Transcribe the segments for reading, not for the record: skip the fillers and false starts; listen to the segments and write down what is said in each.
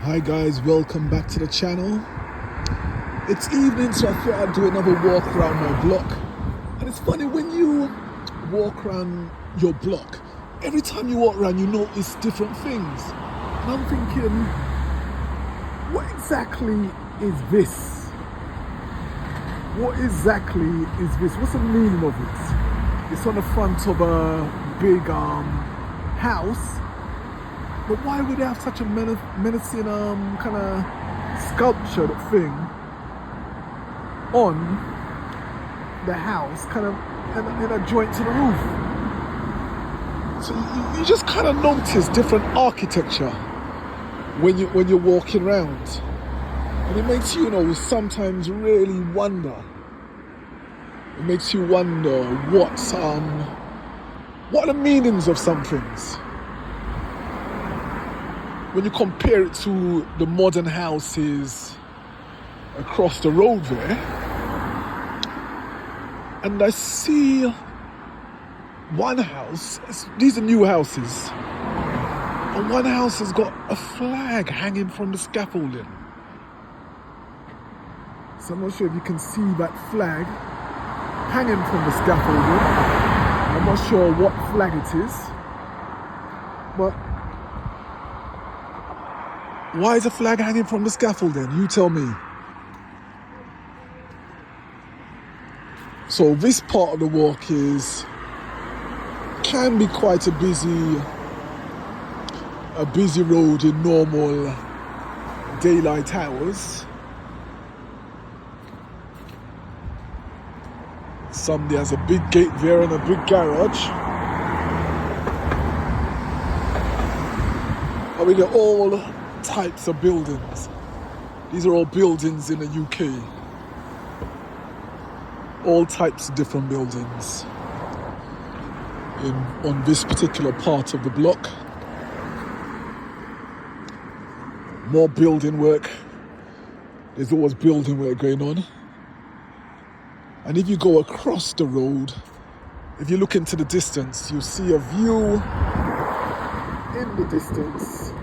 Hi guys, welcome back to the channel. It's evening, so I thought I'd do another walk around my block. And it's funny, when you walk around your block, every time you walk around you notice different things. And I'm thinking, what exactly is this? What exactly is this? What's the meaning of it? It's on the front of a big house. But why would they have such a menacing kind of sculptured thing on the house, kind of in a joint to the roof? So you just kind of notice different architecture when you're walking around, and it makes you sometimes really wonder. It makes you wonder what are the meanings of some things. When you compare it to the modern houses across the road there, and I see one house, these are new houses, and one house has got a flag hanging from the scaffolding. So I'm not sure if you can see that flag hanging from the scaffolding. I'm not sure what flag it is, but why is a flag hanging from the scaffolding? You tell me. So this part of the walk can be quite a busy road in normal daylight hours. Somebody has a big gate there and a big garage. I mean, they're all types of buildings. These are all buildings in the UK. All types of different buildings on this particular part of the block. More building work. There's always building work going on. And if you go across the road, if you look into the distance, you'll see a view in the distance.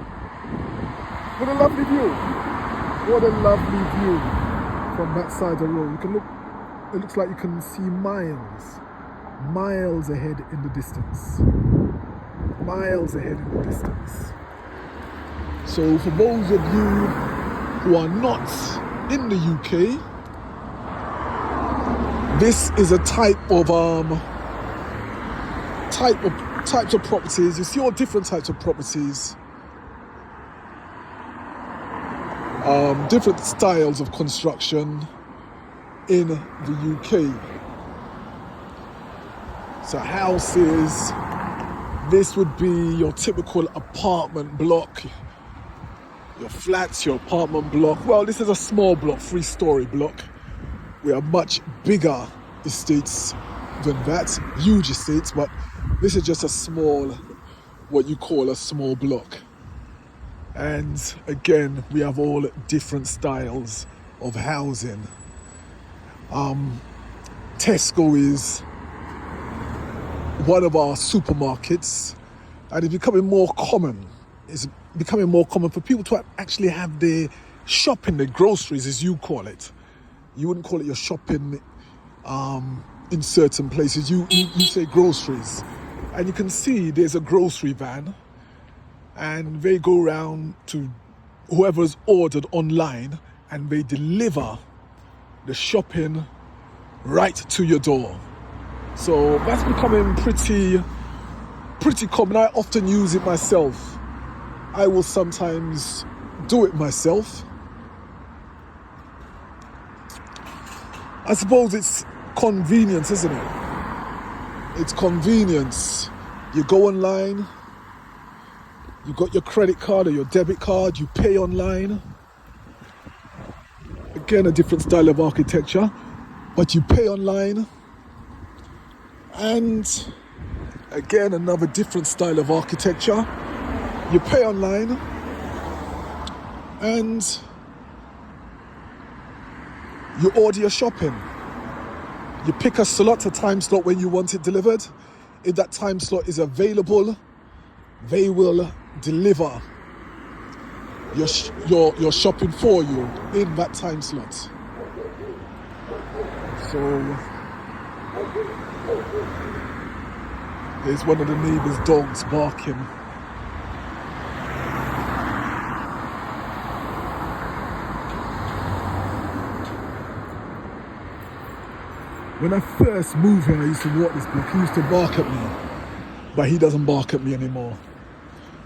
What a lovely view. What a lovely view from that side of the road. It looks like you can see miles ahead in the distance. Miles ahead in the distance. So for those of you who are not in the UK, this is a types of properties. You see all different types of properties. Different styles of construction in the UK. So houses, this would be your typical apartment block, your flats, your apartment block. Well, this is a small block, 3-story block. We have much bigger estates than that, huge estates, but this is just a small, what you call a small block. And again, we have all different styles of housing. Tesco is one of our supermarkets, and it's becoming more common. It's becoming more common for people to actually have their shopping, their groceries, as you call it. You wouldn't call it your shopping in certain places. You say groceries. And you can see there's a grocery van, and they go around to whoever's ordered online, and they deliver the shopping right to your door. So that's becoming pretty common. I often use it myself. I will sometimes do it myself. I suppose it's convenience, isn't it? It's convenience. You go online, you got your credit card or your debit card, you pay online. Again, a different style of architecture, but you pay online. And again, another different style of architecture. You pay online and you order your shopping. You pick a time slot when you want it delivered. If that time slot is available, they will deliver your shopping for you in that time slot. So there's one of the neighbor's dogs barking. When I first moved here, I used to walk this block. He used to bark at me, but he doesn't bark at me anymore.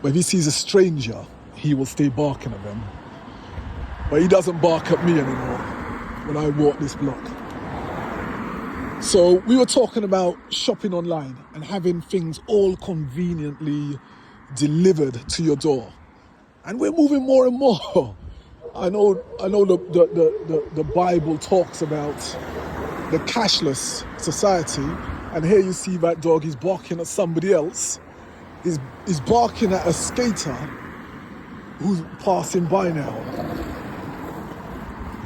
But if he sees a stranger, he will stay barking at them. But he doesn't bark at me anymore when I walk this block. So we were talking about shopping online and having things all conveniently delivered to your door. And we're moving more and more. I know the Bible talks about the cashless society, and here you see that dog, he's barking at somebody else. He's barking at a skater who's passing by now.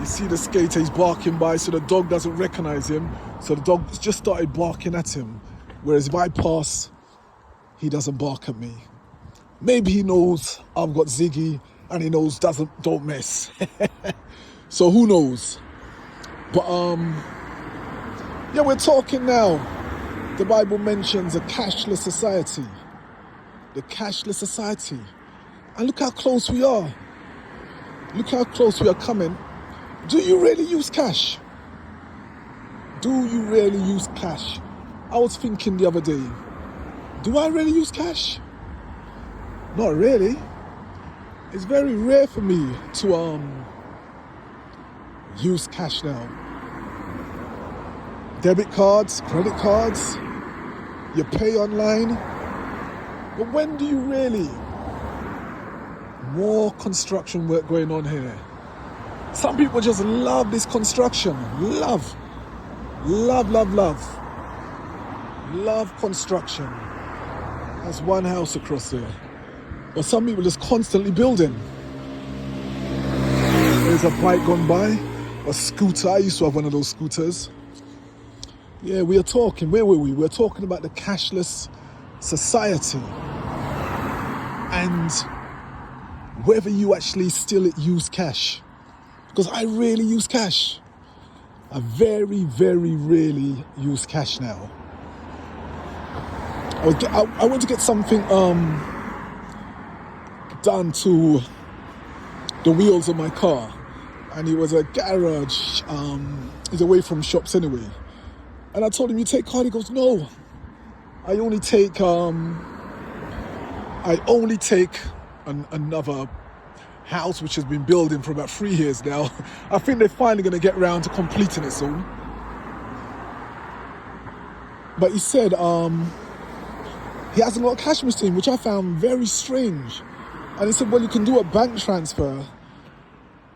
You see the skater, he's barking by, so the dog doesn't recognize him, so the dog just started barking at him. Whereas if I pass, he doesn't bark at me. Maybe he knows I've got Ziggy, and he knows don't mess. So who knows? But yeah, we're talking now. The Bible mentions a cashless society. The cashless society. And look how close we are. Look how close we are coming. Do you really use cash? Do you really use cash? I was thinking the other day, do I really use cash? Not really. It's very rare for me to use cash now. Debit cards, credit cards, you pay online. But when do you really? More construction work going on here. Some people just love this construction. Love construction. There's one house across there. But some people just constantly building. There's a bike gone by, a scooter. I used to have one of those scooters. Yeah, we are talking, where were we? We're talking about the cashless society. And whether you actually still use cash. Because I rarely use cash. I very, very rarely use cash now. I went to get something done to the wheels of my car. And it was a garage. It's away from shops anyway. And I told him, you take card? He goes, no. I only take another house which has been building for about 3 years now. I think they're finally going to get around to completing it soon. But he said he hasn't got a cash machine, which I found very strange. And he said, well, you can do a bank transfer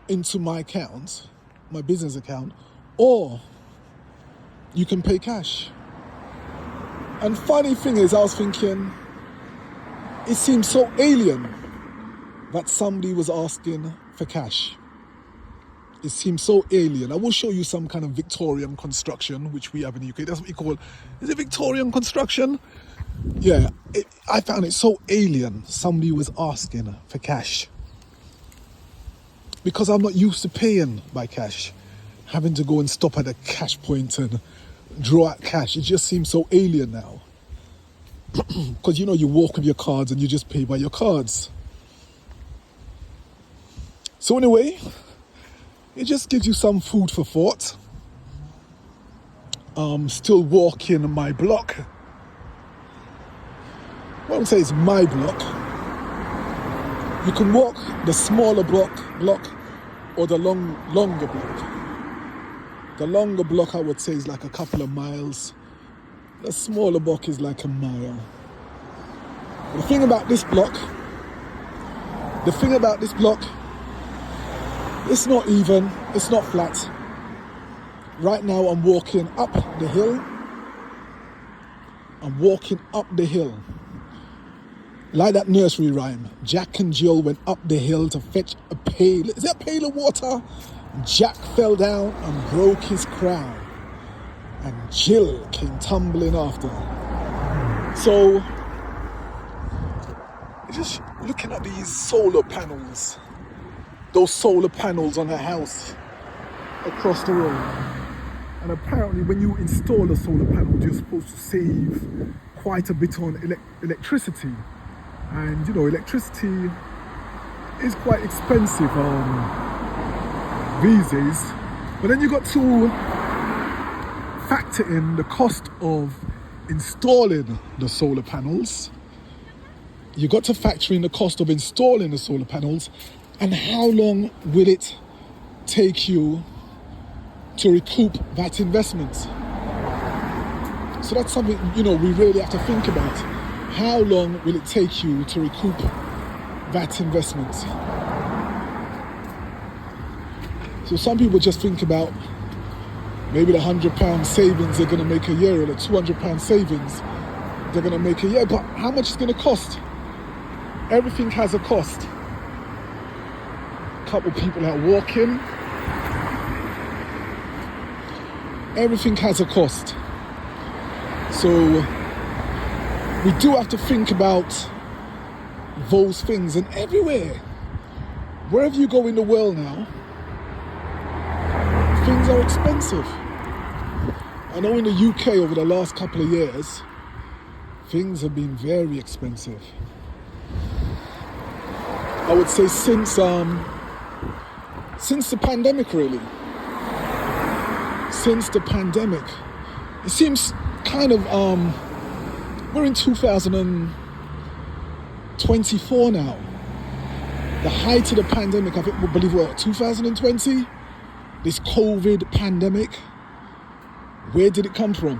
into my account, my business account, or you can pay cash. And funny thing is, I was thinking, it seems so alien that somebody was asking for cash. It seems so alien. I will show you some kind of Victorian construction, which we have in the UK. That's what we call, is it Victorian construction? Yeah, I found it so alien. Somebody was asking for cash. Because I'm not used to paying by cash. Having to go and stop at a cash point and draw out cash. It just seems so alien now. Because you know, you walk with your cards and you just pay by your cards. So anyway, it just gives you some food for thought. Still walking my block. I won't say it's my block. You can walk the smaller block or the longer block. The longer block, I would say, is like a couple of miles. The smaller block is like a mile. The thing about this block, it's not even, it's not flat. Right now I'm walking up the hill. Like that nursery rhyme. Jack and Jill went up the hill to fetch a pail. Is that a pail of water? Jack fell down and broke his crown. And Jill came tumbling after. So, just looking at these solar panels. those solar panels on her house across the road. And apparently when you install a solar panel, you're supposed to save quite a bit on electricity. And you know, electricity is quite expensive these days. But then you got to factor in the cost of installing the solar panels. You got to factor in the cost of installing the solar panels, and how long will it take you to recoup that investment. So that's something, you know, we really have to think about. How long will it take you to recoup that investment? So some people just think about maybe the £100 savings they're going to make a year, or the £200 savings they're going to make a year. But how much is going to cost? Everything has a cost. A couple people out walking. Everything has a cost. So we do have to think about those things. And everywhere, wherever you go in the world now, things are expensive. I know in the UK over the last couple of years, things have been very expensive. I would say since the pandemic, really. Since the pandemic. It seems kind of, we're in 2024 now. The height of the pandemic, I believe, 2020? This COVID pandemic. Where did it come from?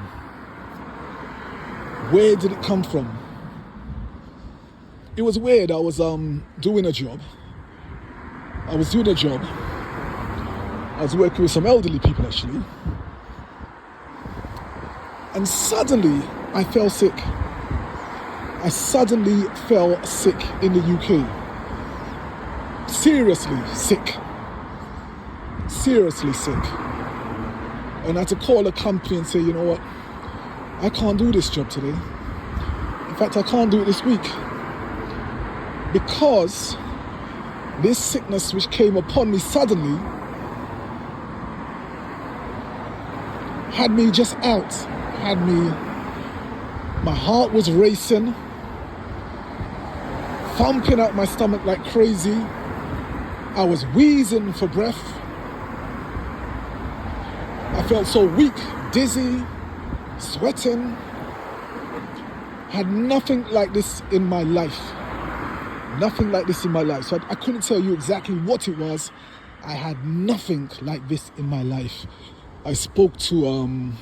Where did it come from? It was weird. I was doing a job. I was working with some elderly people, actually. And suddenly, I fell sick. I suddenly fell sick in the UK. Seriously sick. Seriously sick. And I had to call a company and say, you know what? I can't do this job today. In fact, I can't do it this week. Because this sickness which came upon me suddenly had me just out. My heart was racing, thumping out my stomach like crazy. I was wheezing for breath. I felt so weak, dizzy, sweating. Had nothing like this in my life. Nothing like this in my life. So I couldn't tell you exactly what it was. I had nothing like this in my life. I spoke to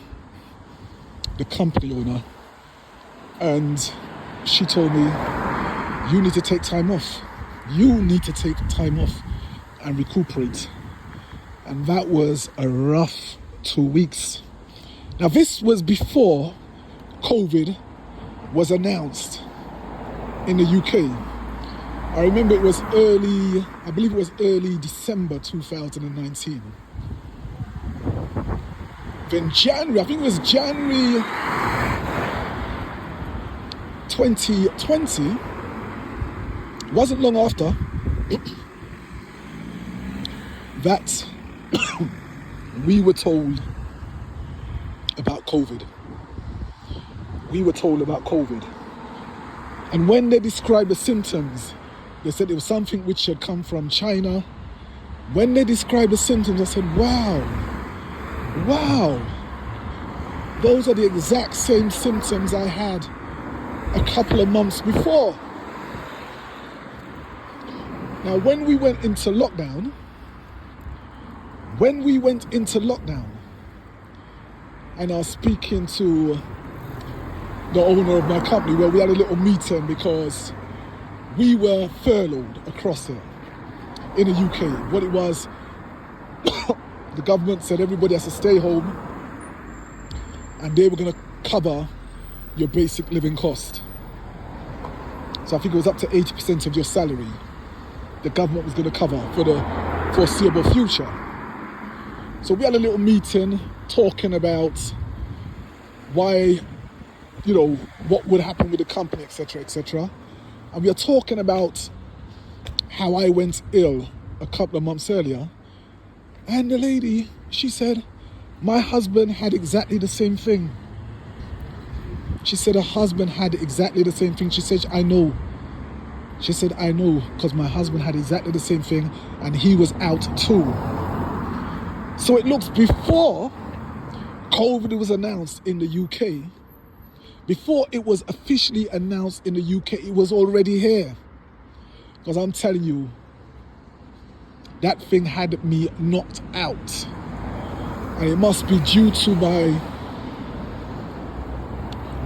the company owner, and she told me, you need to take time off. You need to take time off and recuperate. And that was a rough 2 weeks. Now this was before COVID was announced in the UK. I remember it was early December 2019. Then January, I think it was January 2020, wasn't long after, that we were told about COVID. We were told about COVID. And when they described the symptoms, they said it was something which had come from China. When they described the symptoms, I said, wow, those are the exact same symptoms I had a couple of months before. Now, when we went into lockdown, and I was speaking to the owner of my company, where we had a little meeting because we were furloughed across here in the UK. What it was, the government said everybody has to stay home, and they were going to cover your basic living cost. So I think it was up to 80% of your salary the government was going to cover for the foreseeable future. So we had a little meeting talking about why, you know, what would happen with the company, etc., etc. And we are talking about how I went ill a couple of months earlier. And the lady, she said, my husband had exactly the same thing. She said her husband had exactly the same thing. She said, I know. She said, I know, because my husband had exactly the same thing and he was out too. So it looks before COVID was announced in the UK, before it was officially announced in the UK, it was already here. Because I'm telling you, that thing had me knocked out. And it must be due to my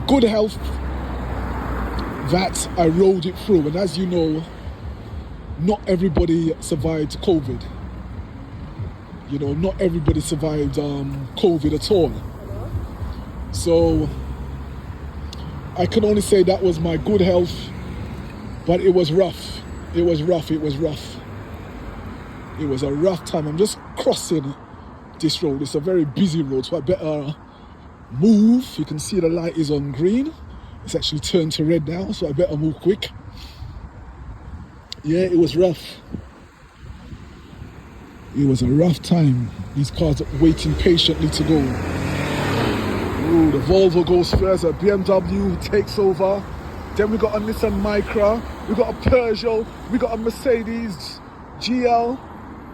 good health that I rode it through. And as you know, not everybody survived COVID. You know, not everybody survived COVID at all. So I can only say that was my good health, but it was rough. It was rough. It was rough. It was a rough time. I'm just crossing this road. It's a very busy road, so I better move. You can see the light is on green. It's actually turned to red now, so I better move quick. Yeah, it was rough. It was a rough time. These cars are waiting patiently to go. Ooh, the Volvo goes first, a BMW takes over. Then we got a Nissan Micra, we got a Peugeot, we got a Mercedes GL,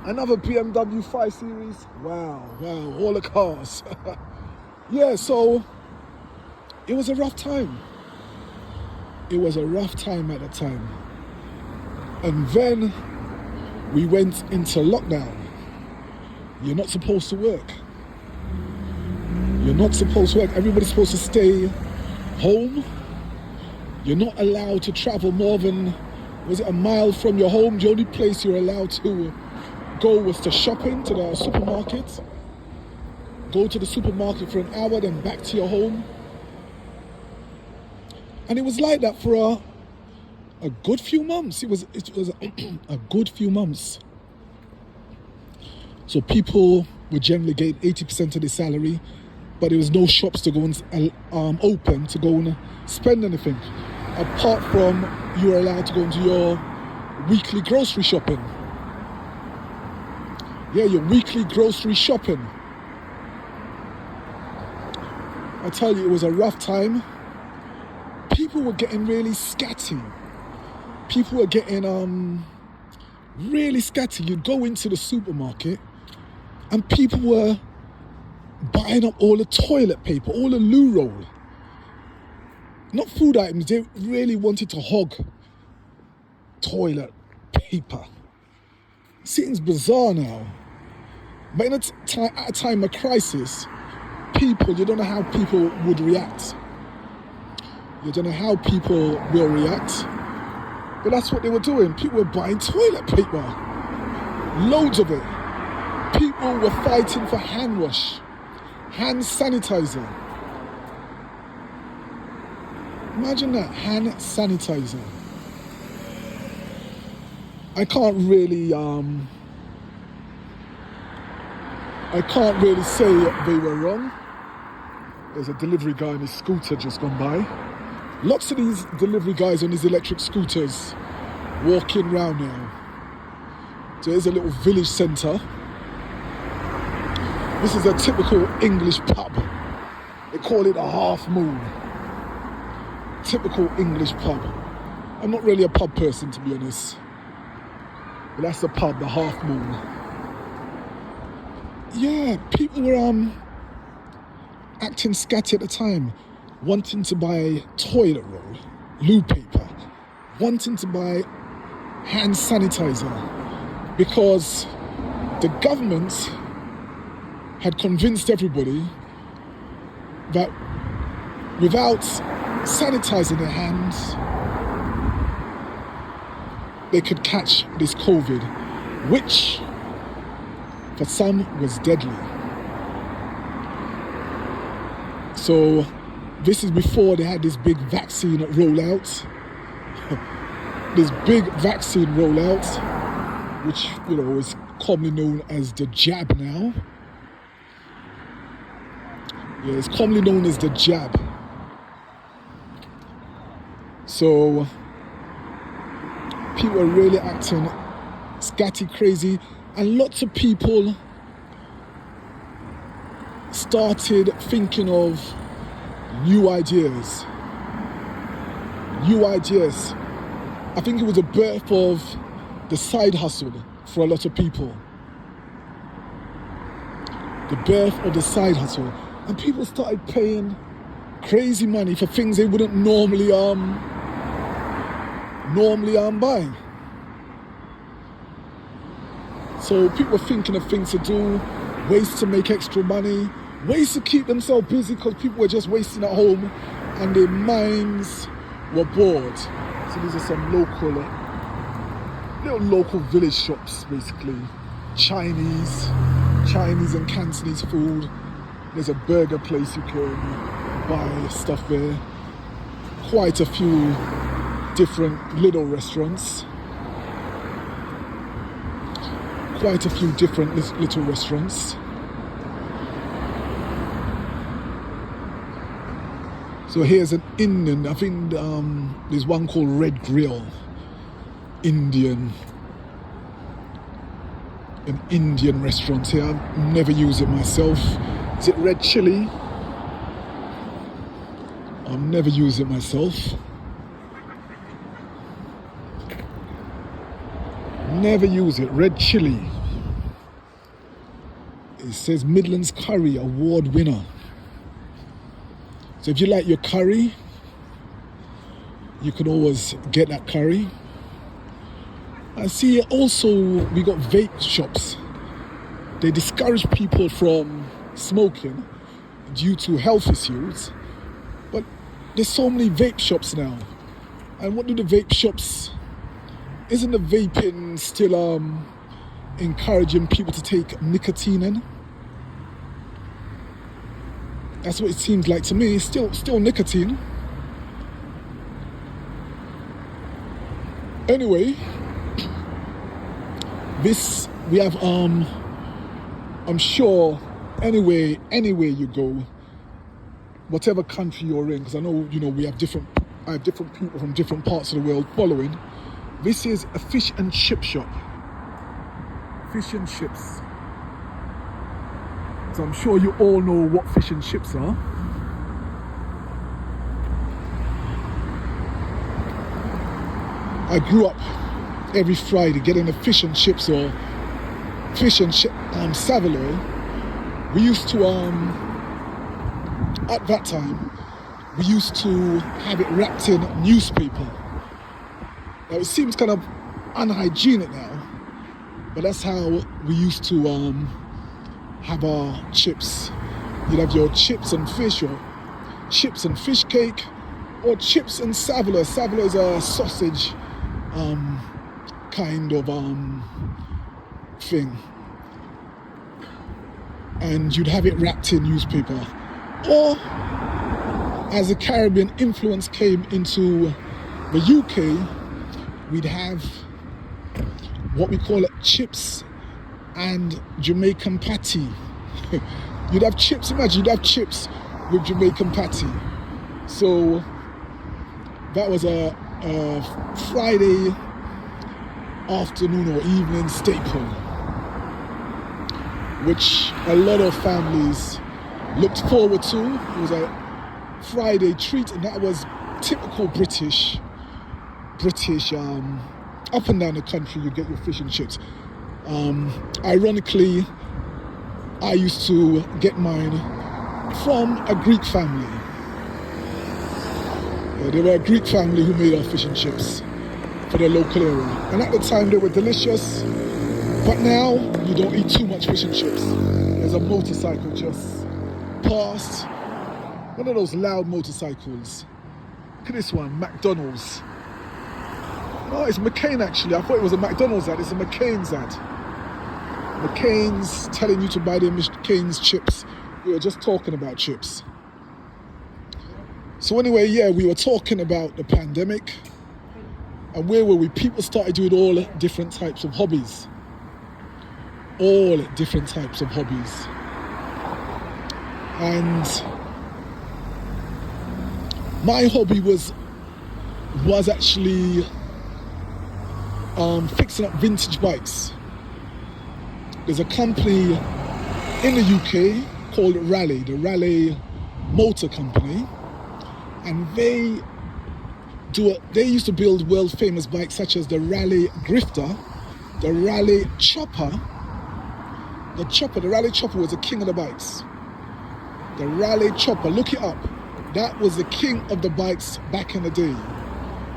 another BMW 5 Series. Wow, all the cars. Yeah, so it was a rough time. It was a rough time at the time. And then we went into lockdown. You're not supposed to work. You're not supposed to work. Everybody's supposed to stay home. You're not allowed to travel more than, was it a mile from your home? The only place you're allowed to go was to shopping, to the supermarket. Go to the supermarket for an hour, then back to your home. And it was like that for a good few months. It was a good few months. So people were generally getting 80% of their salary, but there was no shops to go and open to go and spend anything, apart from you were allowed to go into your weekly grocery shopping. Yeah, your weekly grocery shopping. I tell you, it was a rough time. People were getting really scatty. People were getting really scatty. You'd go into the supermarket and people were buying up all the toilet paper, all the loo roll. Not food items, they really wanted to hog toilet paper. Seems bizarre now. But in at a time of crisis, people, you don't know how people would react. You don't know how people will react. But that's what they were doing. People were buying toilet paper. Loads of it. People were fighting for hand wash, hand sanitizer. Imagine that, hand sanitizer. I can't really say they were wrong. There's a delivery guy on his scooter just gone by. Lots of these delivery guys on these electric scooters walking around now. So here's a little village centre. This is a typical English pub. They call it a Half Moon. Typical English pub. I'm not really a pub person, to be honest. But that's the pub, the Half Moon. Yeah, people were acting scatty at the time, wanting to buy toilet roll, loo paper, wanting to buy hand sanitizer, because the government had convinced everybody that without sanitizing their hands, they could catch this COVID, which for some was deadly. So this is before they had this big vaccine rollout. This big vaccine rollout, which, you know, is commonly known as the jab now. Yeah, it's commonly known as the jab. So people are really acting scatty crazy, and lots of people started thinking of new ideas. I think it was a birth of the side hustle for a lot of people. The birth of the side hustle. And people started paying crazy money for things they wouldn't normally buy. So people were thinking of things to do, ways to make extra money, ways to keep themselves busy, because people were just wasting at home and their minds were bored. So these are some local village shops, basically. Chinese and Cantonese food. There's a burger place you can buy stuff there. Quite a few different little restaurants. So here's an Indian, I think there's one called Red Grill, an Indian restaurant here. I've never used it myself. Is it red chili? I've never used it myself. Never use it. Red chili. It says Midlands Curry Award winner. So if you like your curry, you can always get that curry. I see also we got vape shops. They discourage people from smoking due to health issues, but there's so many vape shops now. And what do the vape shops, isn't the vaping still encouraging people to take nicotine in? That's what it seems like to me. It's still nicotine. Anyway, this we have I'm sure anywhere you go, whatever country you're in, because I know I have different people from different parts of the world following. This is a fish and chip shop. Fish and chips. So I'm sure you all know what fish and chips are. I grew up every Friday getting a fish and chips or fish and Saveloy. We used to at that time we used to have it wrapped in newspaper. Now it seems kind of unhygienic now, but that's how we used to have our chips. You'd have your chips and fish, or chips and fish cake, or chips and Saveloy. Saveloy is a sausage kind of thing, and you'd have it wrapped in newspaper. Or as the Caribbean influence came into the UK, we'd have what we call chips and Jamaican patty. You'd have chips, imagine you'd have chips with Jamaican patty. So that was a Friday afternoon or evening staple, which a lot of families looked forward to. It was a Friday treat, and that was typical British, up and down the country you get your fish and chips. Ironically, I used to get mine from a Greek family. They were a Greek family who made our fish and chips for the local area. And at the time they were delicious, but now you don't eat too much fish and chips. There's a motorcycle just passed, one of those loud motorcycles. Look at this one, McDonald's. Oh, it's McCain actually. I thought it was a McDonald's ad. It's a McCain's ad. McCain's telling you to buy their McCain's chips. We were just talking about chips. So anyway, yeah, we were talking about the pandemic. And where were we? People started doing all different types of hobbies. All different types of hobbies. And my hobby was actually fixing up vintage bikes. There's a company in the UK called Raleigh, the Raleigh Motor Company, and they used to build world famous bikes such as the Raleigh Grifter, the Raleigh Chopper. The Raleigh Chopper was the king of the bikes. The Raleigh Chopper, look it up. That was the king of the bikes back in the day.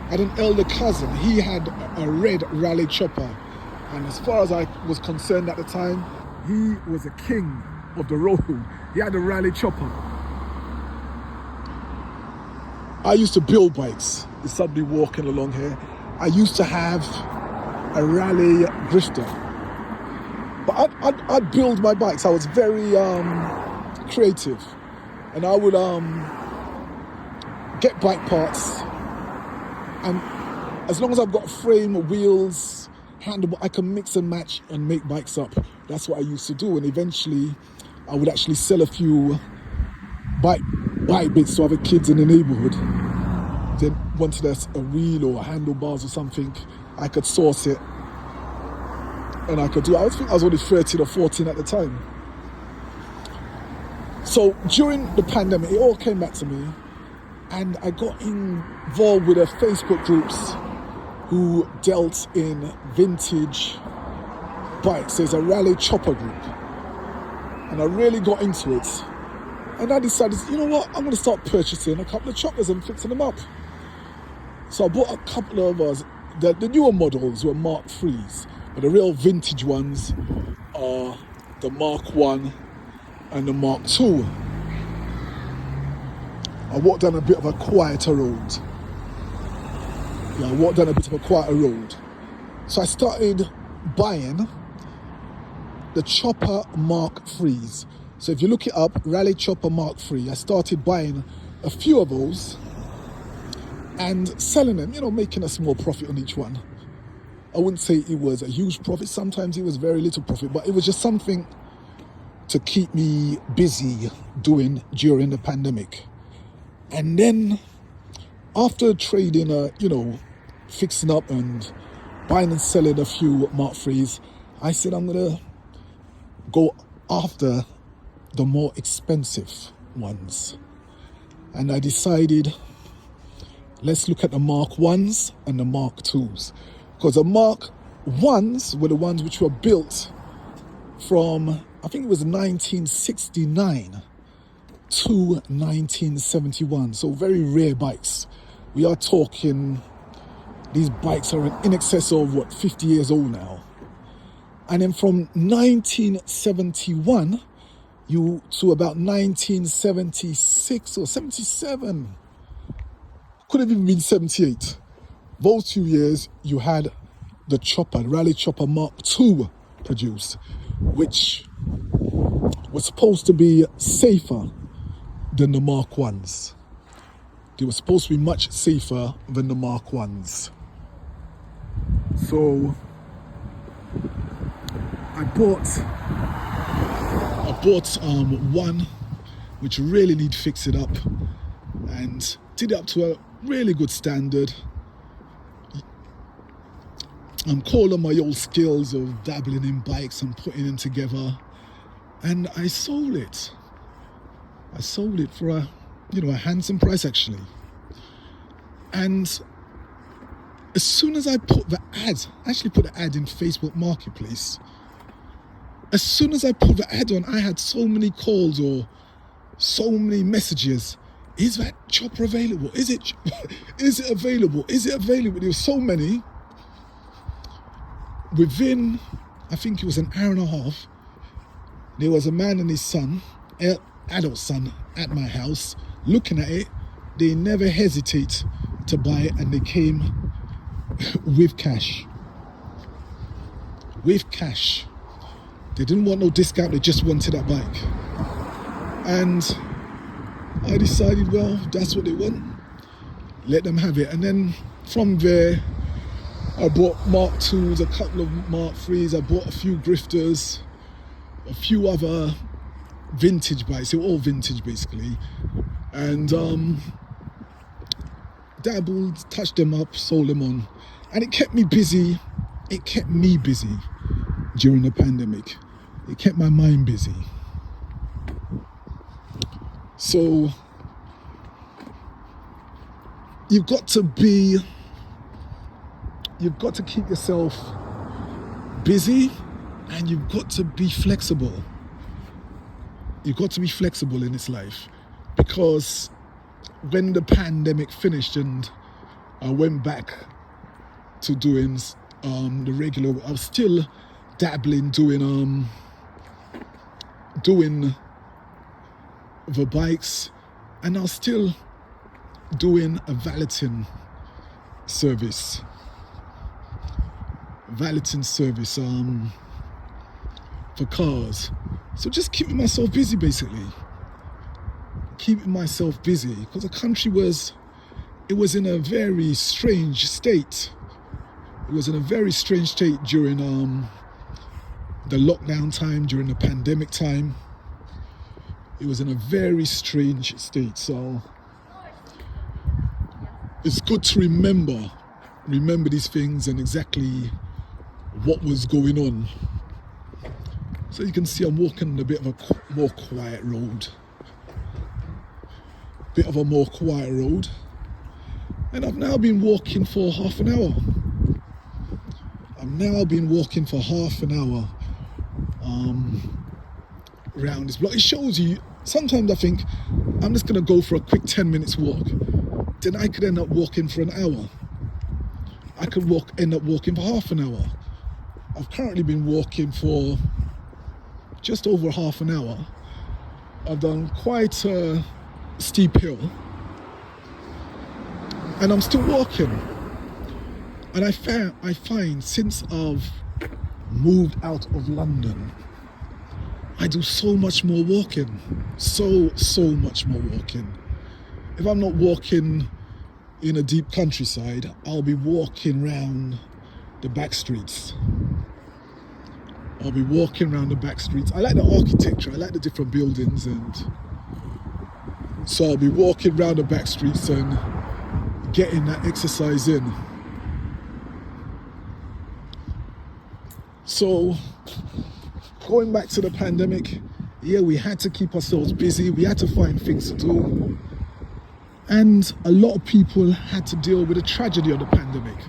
I had an elder cousin, he had a red Raleigh Chopper. And as far as I was concerned at the time, he was a king of the road. He had a Raleigh Chopper. I used to build bikes. There's somebody walking along here. I used to have a Raleigh Grifter. But I'd build my bikes. I was very creative. And I would get bike parts. And as long as I've got frame, wheels, handlebar, I can mix and match and make bikes up. That's what I used to do. And eventually, I would actually sell a few bike bits to other kids in the neighborhood. They wanted a wheel or handlebars or something. I could source it. And I could do it. I think I was only 13 or 14 at the time. So during the pandemic, it all came back to me. And I got involved with a Facebook groups who dealt in vintage bikes. There's a Raleigh Chopper group. And I really got into it. And I decided, you know what, I'm going to start purchasing a couple of choppers and fixing them up. So I bought a couple of the newer models were Mark IIIs, but the real vintage ones are the Mark I and the Mark II. I walked down a bit of a quieter road. So I started buying the Chopper Mark IIIs. So if you look it up, Raleigh Chopper Mark III, I started buying a few of those and selling them, making a small profit on each one. I wouldn't say it was a huge profit. Sometimes it was very little profit, but it was just something to keep me busy doing during the pandemic. And then after trading, fixing up and buying and selling a few Mark IIIs, I said I'm going to go after the more expensive ones. And I decided, let's look at the Mark I's and the Mark II's. Because the Mark I's were the ones which were built from, I think it was 1969 to 1971. So very rare bikes. We are talking, these bikes are in excess of 50 years old now. And then from 1971 to about 1976 or 77, could have even been 78. Those 2 years, you had the Chopper, Raleigh Chopper Mark II produced, which was supposed to be safer than the Mark I's. They were supposed to be much safer than the Mark I's. So I bought one which really need fixing up and did it up to a really good standard. I'm calling on my old skills of dabbling in bikes and putting them together, and I sold it. I sold it for a handsome price actually. And as soon as I put the ad in Facebook Marketplace, as soon as I put the ad on, I had so many calls or so many messages. Is that chopper available? Is it available? Is it available? There were so many. Within, I think it was an hour and a half, there was a man and his son, adult son, at my house, looking at it. They never hesitate to buy it, and they came with cash. With cash. They didn't want no discount, they just wanted that bike. And I decided, well, that's what they want. Let them have it. And then from there, I bought Mark II's, a couple of Mark III's, I bought a few Grifters, a few other vintage bikes. They were all vintage basically. And dabbled, touched them up, sold them on. And it kept me busy it kept me busy during the pandemic. It kept my mind busy. So you've got to keep yourself busy, and you've got to be flexible. You've got to be flexible in this life, because when the pandemic finished and I went back to doing the regular, I was still dabbling doing the bikes, and I was still doing a valeting service for cars. So just keeping myself busy, basically. Keeping myself busy, because the country was in a very strange state. It was in a very strange state during the lockdown time, during the pandemic time. It was in a very strange state. So it's good to remember these things and exactly what was going on. So you can see I'm walking a bit of a more quiet road. And I've now been walking for half an hour. Around this block. It shows you, sometimes I think I'm just going to go for a quick 10 minutes walk. Then I could end up walking for an hour. I could end up walking for half an hour. I've currently been walking for just over half an hour. I've done quite a steep hill, and I'm still walking. And I find since I've moved out of London, I do so much more walking. So much more walking. If I'm not walking in a deep countryside, I'll be walking around the back streets. I like the architecture, I like the different buildings, and so I'll be walking around the back streets and getting that exercise in. So, going back to the pandemic, yeah, we had to keep ourselves busy, we had to find things to do. And a lot of people had to deal with the tragedy of the pandemic.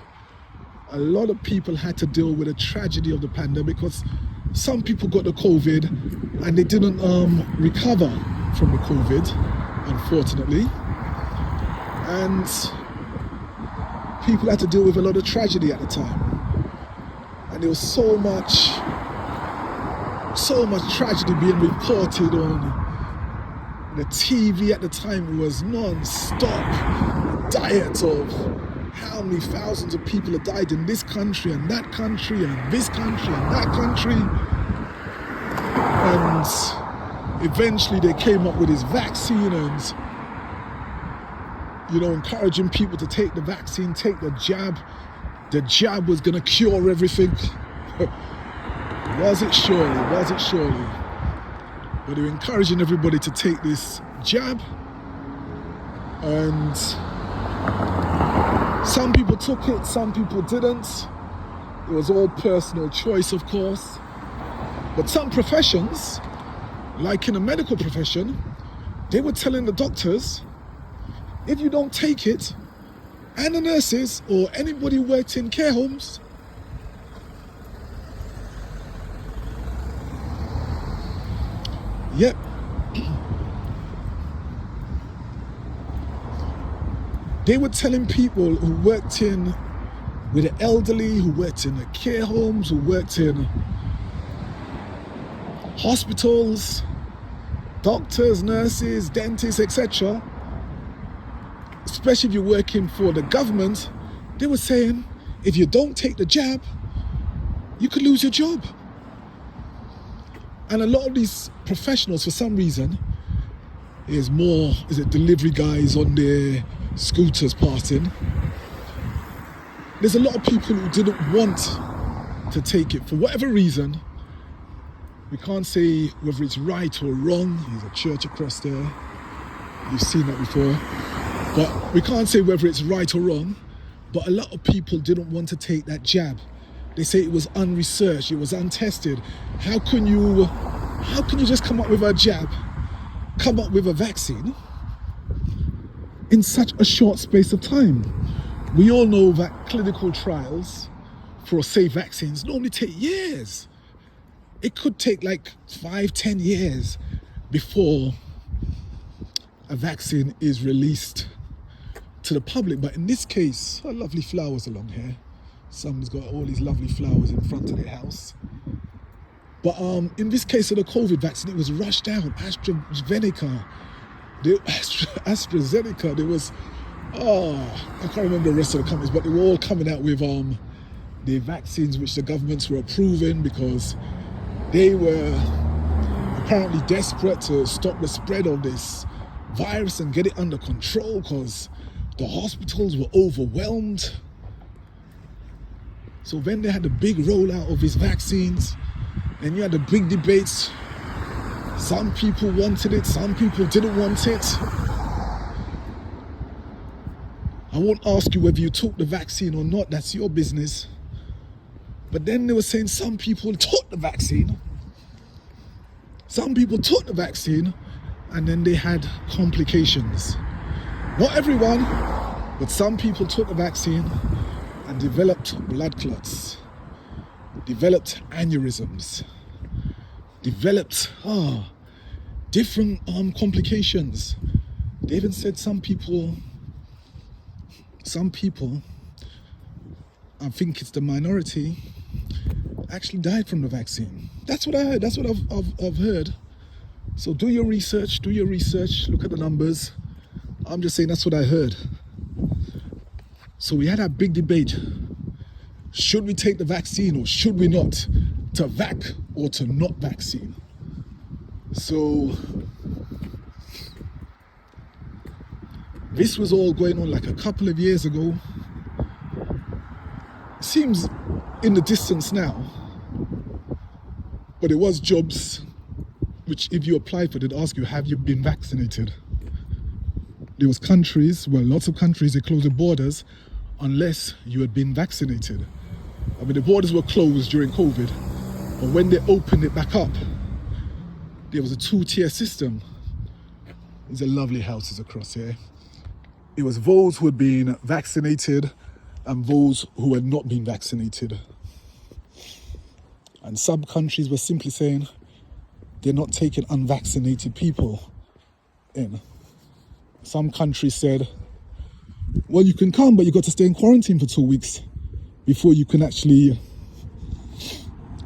Because some people got the COVID and they didn't recover from the COVID, unfortunately. And people had to deal with a lot of tragedy at the time. And there was so much tragedy being reported on the TV at the time. It was non-stop diet of how many thousands of people have died in this country and that country and this country and that country. And eventually they came up with this vaccine and, encouraging people to take the vaccine, take the jab. The jab was going to cure everything. Was it surely? But they were encouraging everybody to take this jab. And some people took it, some people didn't. It was all personal choice, of course. But some professions, like in the medical profession, they were telling the doctors, if you don't take it, and the nurses or anybody who worked in care homes, yep. They were telling people who worked with the elderly, who worked in the care homes, who worked in hospitals, doctors, nurses, dentists, etc., especially if you're working for the government, they were saying, if you don't take the jab, you could lose your job. And a lot of these professionals, for some reason, is it delivery guys on their scooters passing. There's a lot of people who didn't want to take it for whatever reason. We can't say whether it's right or wrong. There's a church across there. You've seen that before. But we can't say whether it's right or wrong. But a lot of people didn't want to take that jab. They say it was unresearched, it was untested. How can you just come up with a jab, come up with a vaccine in such a short space of time? We all know that clinical trials for safe vaccines normally take years. It could take like 5-10 years before a vaccine is released to the public. But in this case, lovely flowers along here. Someone's got all these lovely flowers in front of their house. But in this case of the COVID vaccine, it was rushed out. AstraZeneca, there was, I can't remember the rest of the companies, but they were all coming out with the vaccines which the governments were approving because they were apparently desperate to stop the spread of this virus and get it under control because the hospitals were overwhelmed. So then they had the big rollout of these vaccines, and you had the big debates. Some people wanted it, some people didn't want it. I won't ask you whether you took the vaccine or not, that's your business. But then they were saying some people took the vaccine. Some people took the vaccine and then they had complications. Not everyone, but some people took the vaccine and developed blood clots, developed aneurysms, developed different complications. They even said some people, I think it's the minority, actually died from the vaccine. That's what I heard, that's what I've heard. So do your research, look at the numbers. I'm just saying that's what I heard. So we had a big debate. Should we take the vaccine or should we not? To vac or to not vaccine? So this was all going on like a couple of years ago. Seems in the distance now, but it was jobs which if you applied for, they'd ask you, have you been vaccinated? There was countries, well, lots of countries, they closed the borders unless you had been vaccinated. I mean, the borders were closed during COVID, but when they opened it back up, there was a 2-tier system. These are lovely houses across here. It was those who had been vaccinated and those who had not been vaccinated. And some countries were simply saying they're not taking unvaccinated people in. Some countries said, well, you can come, but you've got to stay in quarantine for 2 weeks before you can actually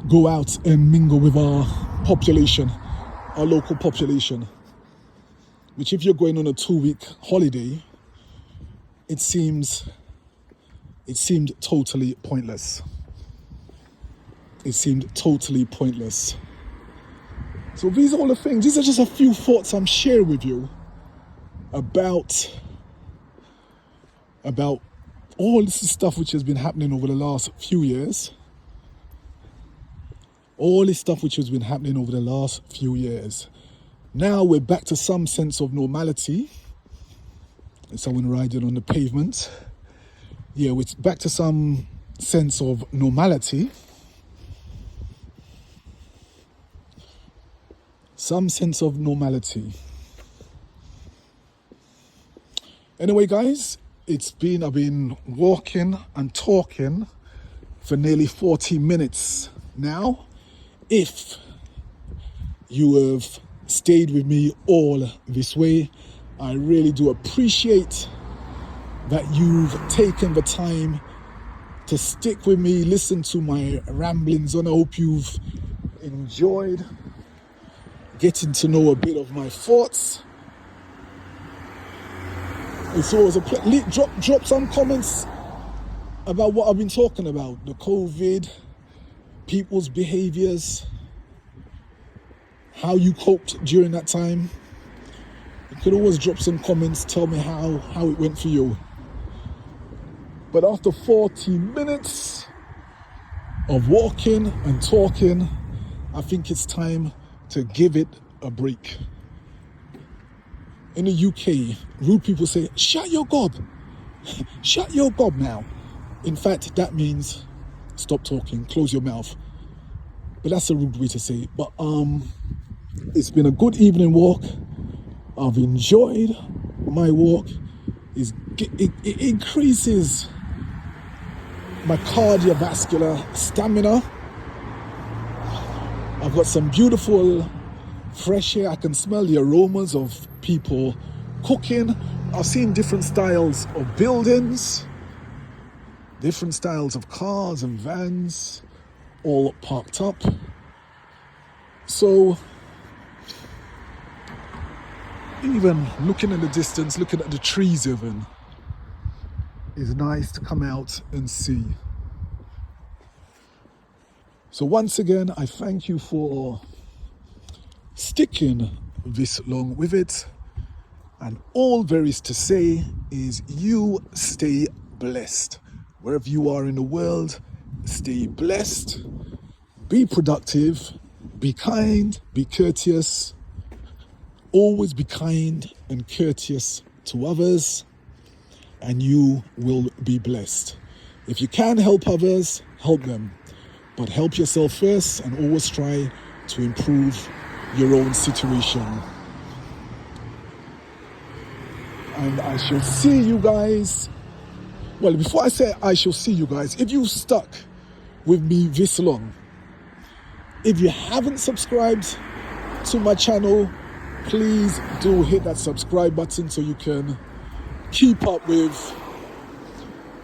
go out and mingle with our population, our local population. Which if you're going on a 2-week holiday, it seemed totally pointless. It seemed totally pointless. So these are all the things, these are just a few thoughts I'm sharing with you about all this stuff which has been happening over the last few years. All this stuff which has been happening over the last few years. Now we're back to some sense of normality. There's someone riding on the pavement. Yeah, we're back to some sense of normality. Some sense of normality. Anyway, guys, I've been walking and talking for nearly 40 minutes now. If you have stayed with me all this way, I really do appreciate that you've taken the time to stick with me, listen to my ramblings on. I hope you've enjoyed getting to know a bit of my thoughts. It's always a pleasure. Drop some comments about what I've been talking about, the COVID, people's behaviors, how you coped during that time. You could always drop some comments, tell me how it went for you. But after 40 minutes of walking and talking, I think it's time to give it a break. In the UK, rude people say, shut your gob. Shut your gob now. In fact, that means stop talking, close your mouth. But that's a rude way to say it. But it's been a good evening walk. I've enjoyed my walk. It increases my cardiovascular stamina. I've got some beautiful fresh air. I can smell the aromas of people cooking. I've seen different styles of buildings, different styles of cars and vans, all parked up. So even looking in the distance, looking at the trees even, is nice to come out and see. So once again, I thank you for sticking this long with it. And all there is to say is you stay blessed. Wherever you are in the world, stay blessed, be productive, be kind, be courteous. Always be kind and courteous to others, and you will be blessed. If you can help others, help them. But help yourself first, and always try to improve your own situation. And I shall see you guys. Well, before I say I shall see you guys, if you stuck with me this long, if you haven't subscribed to my channel, please do hit that subscribe button so you can keep up with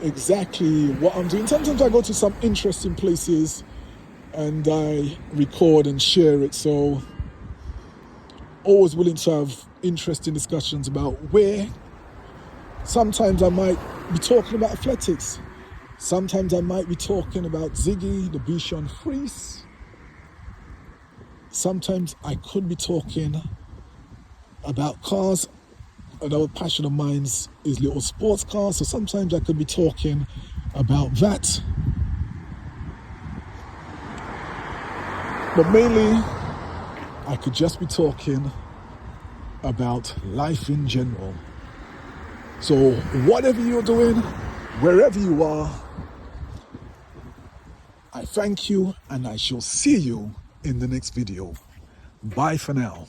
exactly what I'm doing. Sometimes I go to some interesting places and I record and share it. So always willing to have interesting discussions about where. Sometimes I might be talking about athletics. Sometimes I might be talking about Ziggy, the Bichon Frise. Sometimes I could be talking about cars. Another passion of mine is little sports cars. So sometimes I could be talking about that. But mainly, I could just be talking about life in general. So whatever you're doing, wherever you are, I thank you and I shall see you in the next video. Bye for now.